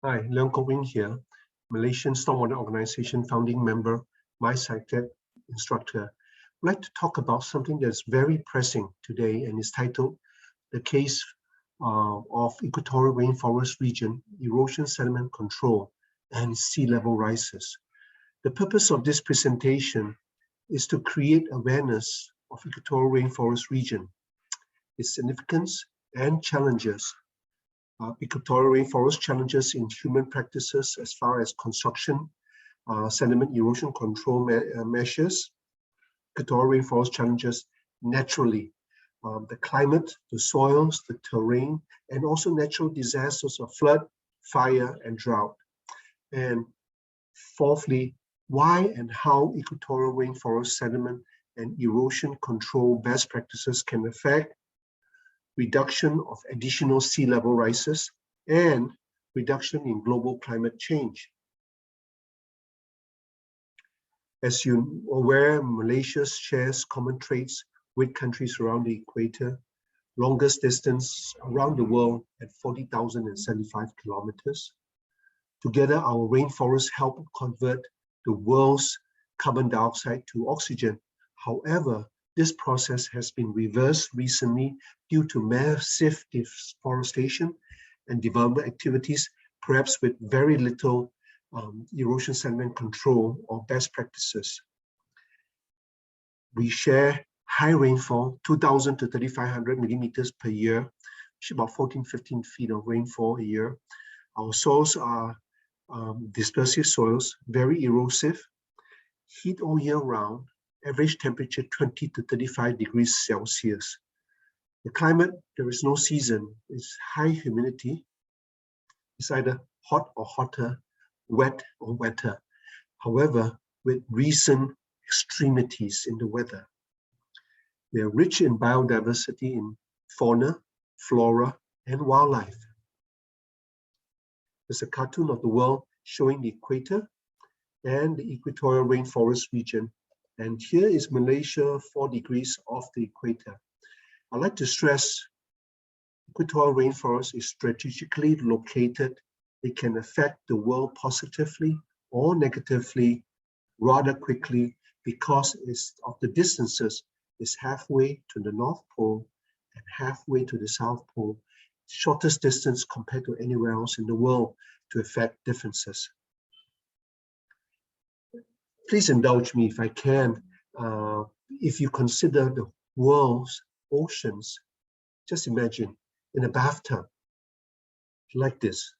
Hi, Leong Kok Wing here, Malaysian Stormwater Organization founding member, MySciTech instructor. I'd like to talk about something that's very pressing today and is titled The Case of Equatorial Rainforest Region, Erosion Sediment Control and Sea Level Rises. The purpose of this presentation is to create awareness of Equatorial Rainforest region, its significance and challenges. Equatorial rainforest challenges in human practices as far as construction, sediment erosion control measures. Equatorial rainforest challenges naturally, the climate, the soils, the terrain, and also natural disasters of flood, fire, and drought. And fourthly, why and how equatorial rainforest sediment and erosion control best practices can affect reduction of additional sea level rises, and reduction in global climate change. As you're aware, Malaysia shares common traits with countries around the equator, longest distance around the world at 40,075 kilometers. Together, our rainforests help convert the world's carbon dioxide to oxygen. However, this process has been reversed recently due to massive deforestation and development activities, perhaps with very little erosion sediment control or best practices. We share high rainfall, 2,000 to 3,500 millimeters per year, which is about 14, 15 feet of rainfall a year. Our soils are dispersive soils, very erosive, heat all year round, average temperature 20 to 35 degrees Celsius. The climate, there is no season. It's high humidity. It's either hot or hotter, wet or wetter. However, with recent extremities in the weather. We are rich in biodiversity in fauna, flora, and wildlife. There's a cartoon of the world showing the equator and the equatorial rainforest region. And here is Malaysia, 4 degrees off the equator. I'd like to stress equatorial rainforest is strategically located. It can affect the world positively or negatively rather quickly because of the distances. It's halfway to the North Pole and halfway to the South Pole. Shortest distance compared to anywhere else in the world to affect differences. Please indulge me if I can. If you consider the world's oceans, just imagine in a bathtub like this.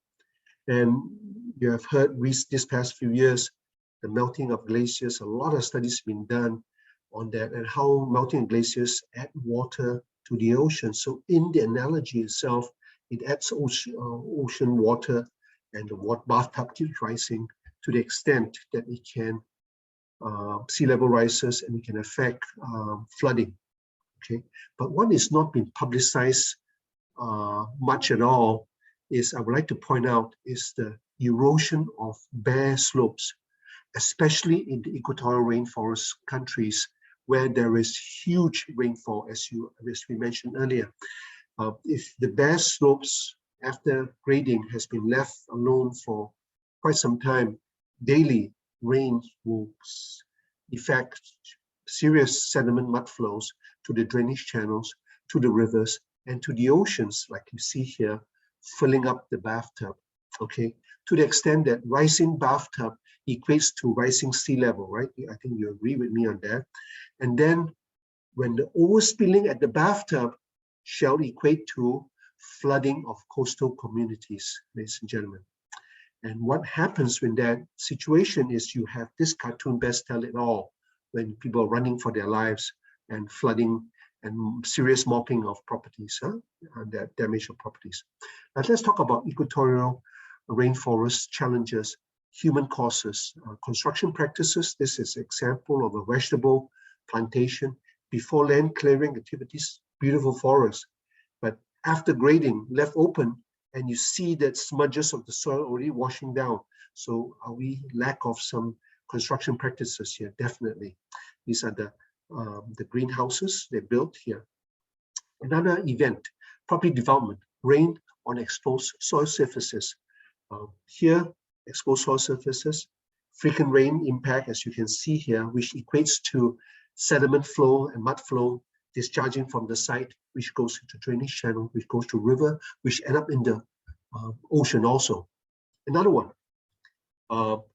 And you have heard this past few years, the melting of glaciers, a lot of studies have been done on that and how melting glaciers add water to the ocean. So in the analogy itself, it adds ocean water and the bathtub keeps rising to the extent that it can sea level rises and it can affect flooding. Okay, but what is not been publicized much at all is, I would like to point out, is the erosion of bare slopes, especially in the equatorial rainforest countries where there is huge rainfall, as we mentioned earlier. If the bare slopes after grading has been left alone for quite some time, daily rain will affect serious sediment mud flows to the drainage channels, to the rivers, and to the oceans, like you see here, filling up the bathtub, okay? To the extent that rising bathtub equates to rising sea level, right? I think you agree with me on that. And then when the overspilling at the bathtub shall equate to flooding of coastal communities, ladies and gentlemen. And what happens when that situation is you have this cartoon best tell it all, when people are running for their lives and flooding and serious mopping of properties, and that damage of properties. Now let's talk about equatorial rainforest challenges, human causes, construction practices. This is an example of a vegetable plantation before land clearing activities, beautiful forest, but after grading, left open, and you see that smudges of the soil already washing down. So are we lack of some construction practices here? Definitely. These are the greenhouses they built here. Another event, property development, rain on exposed soil surfaces. Here, exposed soil surfaces, frequent rain impact, as you can see here, which equates to sediment flow and mud flow discharging from the site, which goes into drainage channel, which goes to river, which end up in the ocean also. Another one,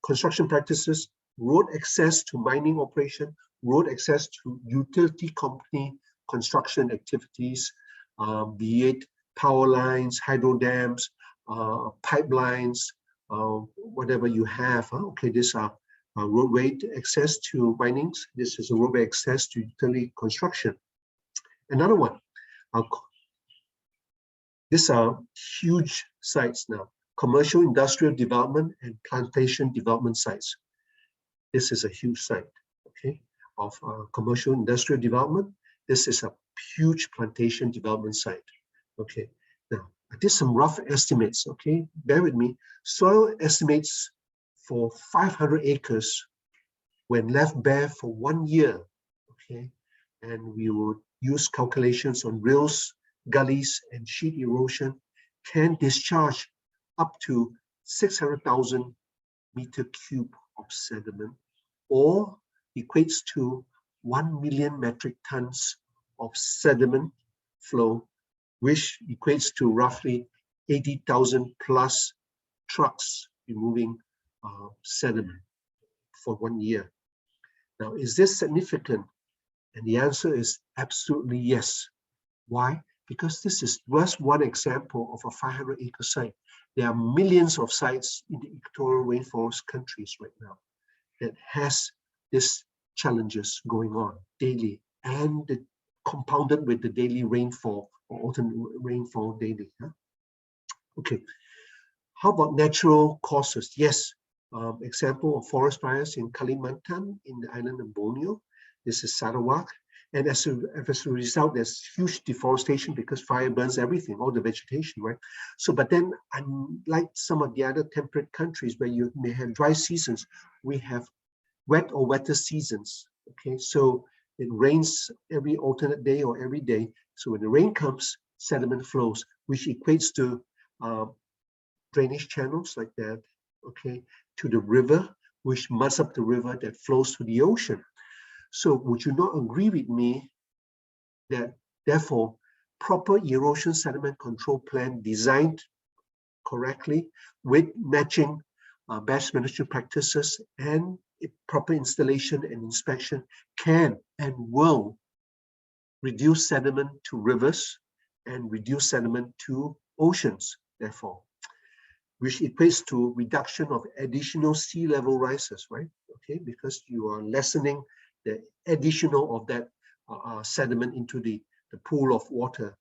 construction practices, road access to mining operation, road access to utility company construction activities, be it power lines, hydro dams, pipelines, whatever you have. Okay, these are roadway access to minings. This is a roadway access to utility construction. Another one, these are huge sites now, commercial industrial development and plantation development sites. This is a huge site, okay, of commercial industrial development. This is a huge plantation development site, okay. Now, I did some rough estimates, okay, bear with me. Soil estimates for 500 acres when left bare for 1 year, okay, and we would use calculations on rills, gullies, and sheet erosion, can discharge up to 600,000 meter cube of sediment, or equates to 1 million metric tons of sediment flow, which equates to roughly 80,000 plus trucks removing sediment for 1 year. Now, is this significant? And the answer is absolutely yes. Why? Because this is just one example of a 500-acre site. There are millions of sites in the Equatorial Rainforest countries right now that has these challenges going on daily, and compounded with the daily rainfall or alternate rainfall daily. Huh? Okay, how about natural causes? Yes, example of forest fires in Kalimantan, in the island of Borneo. This is Sarawak. And as a result, there's huge deforestation because fire burns everything, all the vegetation, right? So, but then unlike some of the other temperate countries where you may have dry seasons, we have wet or wetter seasons, okay? So it rains every alternate day or every day. So when the rain comes, sediment flows, which equates to drainage channels like that, okay, to the river, which muds up the river that flows to the ocean. So would you not agree with me that therefore proper erosion sediment control plan designed correctly with matching best management practices and proper installation and inspection can and will reduce sediment to rivers and reduce sediment to oceans, therefore, which equates to reduction of additional sea level rises, right? Okay, because you are lessening the additional of that sediment into the pool of water,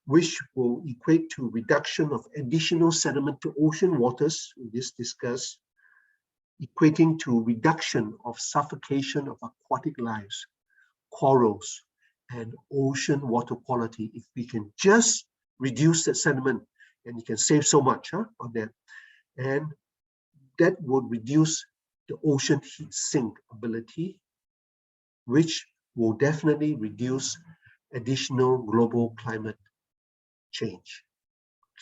which will equate to reduction of additional sediment to ocean waters, this discussed, equating to reduction of suffocation of aquatic lives, corals, and ocean water quality. If we can just reduce that sediment, and you can save so much on that, and that would reduce the ocean heat sink ability, which will definitely reduce additional global climate change.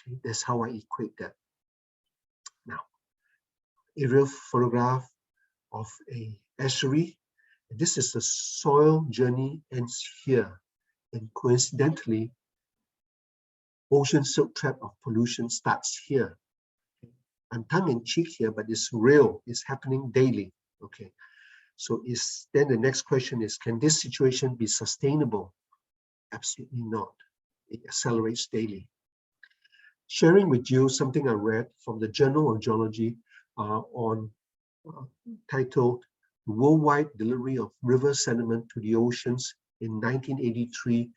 Okay, that's how I equate that. Now, aerial photograph of a estuary. This is the soil journey ends here, and coincidentally, ocean silt trap of pollution starts here. I'm tongue-in-cheek here, but it's real. It's happening daily. Okay. So then the next question is, can this situation be sustainable? Absolutely not. It accelerates daily. Sharing with you something I read from the Journal of Geology titled Worldwide Delivery of River Sediment to the Oceans in 1983,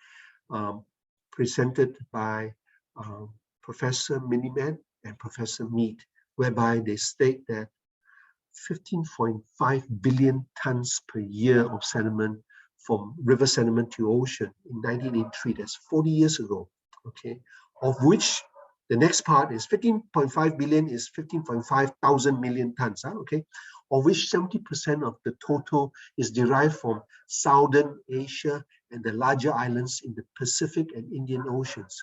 presented by Professor Miniman and Professor Mead, whereby they state that 15.5 billion tons per year of sediment from river sediment to ocean in 1983, that's 40 years ago, okay, of which the next part is 15.5 billion is 15.5 thousand million tons, okay, of which 70% of the total is derived from Southern Asia and the larger islands in the Pacific and Indian Oceans.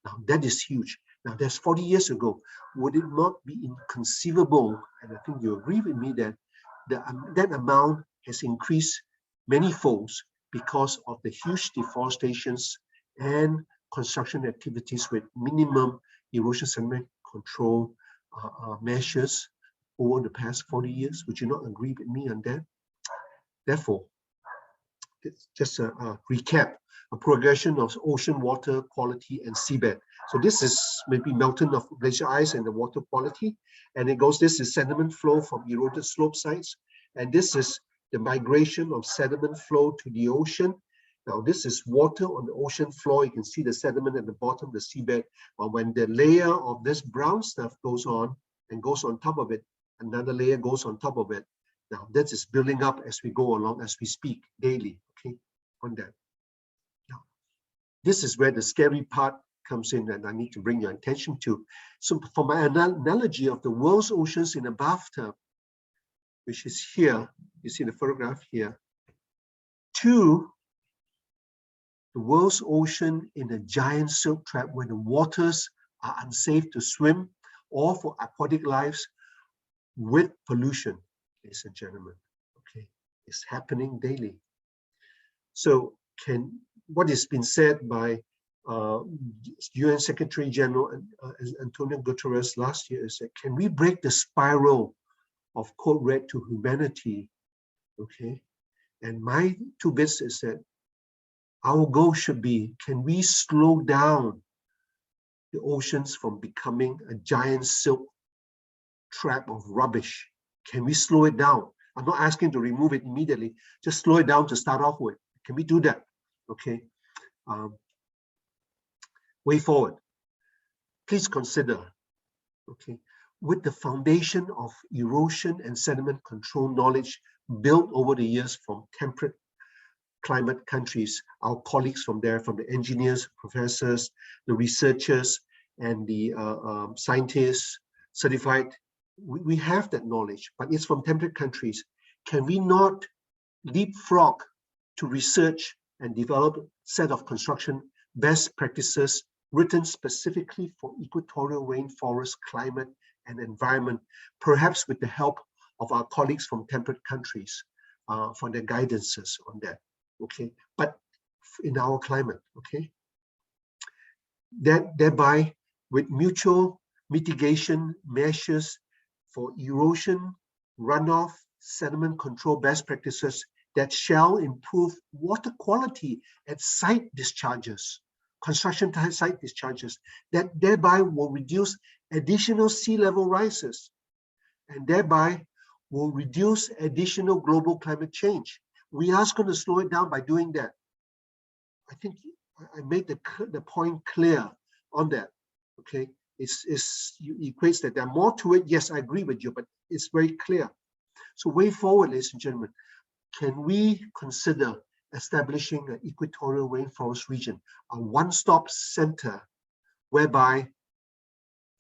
Now that is huge. Now, that's 40 years ago. Would it not be inconceivable, and I think you agree with me, that that amount has increased many folds because of the huge deforestations and construction activities with minimum erosion sediment control measures over the past 40 years? Would you not agree with me on that? Therefore, just a recap, a progression of ocean water quality and seabed. So this is maybe melting of glacier ice and the water quality. And it goes, this is sediment flow from eroded slope sites. And this is the migration of sediment flow to the ocean. Now, this is water on the ocean floor. You can see the sediment at the bottom, the seabed. But when the layer of this brown stuff goes on and goes on top of it, another layer goes on top of it. Now, that is building up as we go along, as we speak daily, okay, on that. Now, this is where the scary part comes in, and I need to bring your attention to. So for my analogy of the world's oceans in a bathtub, which is here, you see the photograph here, to the world's ocean in a giant silt trap where the waters are unsafe to swim or for aquatic lives with pollution. Ladies and gentlemen, okay, it's happening daily. So what has been said by UN Secretary General Antonio Guterres last year is that, can we break the spiral of code red to humanity? Okay, and my two bits is that our goal should be, can we slow down the oceans from becoming a giant silt trap of rubbish? Can we slow it down? I'm not asking to remove it immediately, just slow it down to start off with. Can we do that? Okay. Way forward, please consider, okay, with the foundation of erosion and sediment control knowledge built over the years from temperate climate countries, our colleagues from there, from the engineers, professors, the researchers, and the scientists, certified, we have that knowledge, but it's from temperate countries. Can we not leapfrog to research and develop a set of construction best practices written specifically for equatorial rainforest climate and environment, perhaps with the help of our colleagues from temperate countries for their guidances on that, okay? But in our climate, okay? Thereby, with mutual mitigation measures for erosion, runoff, sediment control best practices that shall improve water quality at site discharges, construction site discharges, that thereby will reduce additional sea level rises, and thereby will reduce additional global climate change. We are going to slow it down by doing that. I think I made the point clear on that, okay? It equates that there are more to it. Yes, I agree with you, but it's very clear. So way forward, ladies and gentlemen, can we consider establishing an equatorial rainforest region, a one-stop center whereby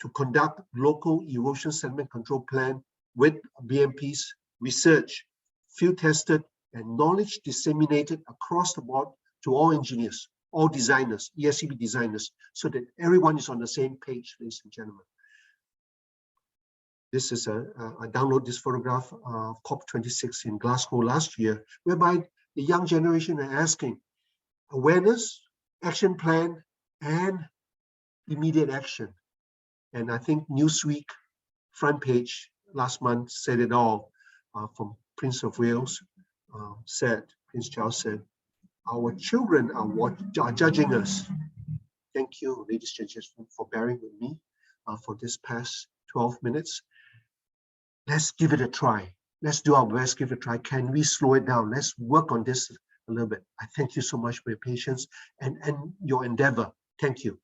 to conduct local erosion sediment control plan with BMPs, research, field tested, and knowledge disseminated across the board to all engineers, all designers, ESCB designers, so that everyone is on the same page, ladies and gentlemen. This is I download this photograph of COP26 in Glasgow last year, whereby the young generation are asking awareness, action plan, and immediate action. And I think Newsweek front page last month said it all, from Prince of Wales, Prince Charles said, our children are judging us. Thank you, ladies and gentlemen, for bearing with me for this past 12 minutes. Let's give it a try. Let's do our best, give it a try. Can we slow it down? Let's work on this a little bit. I thank you so much for your patience and your endeavor. Thank you.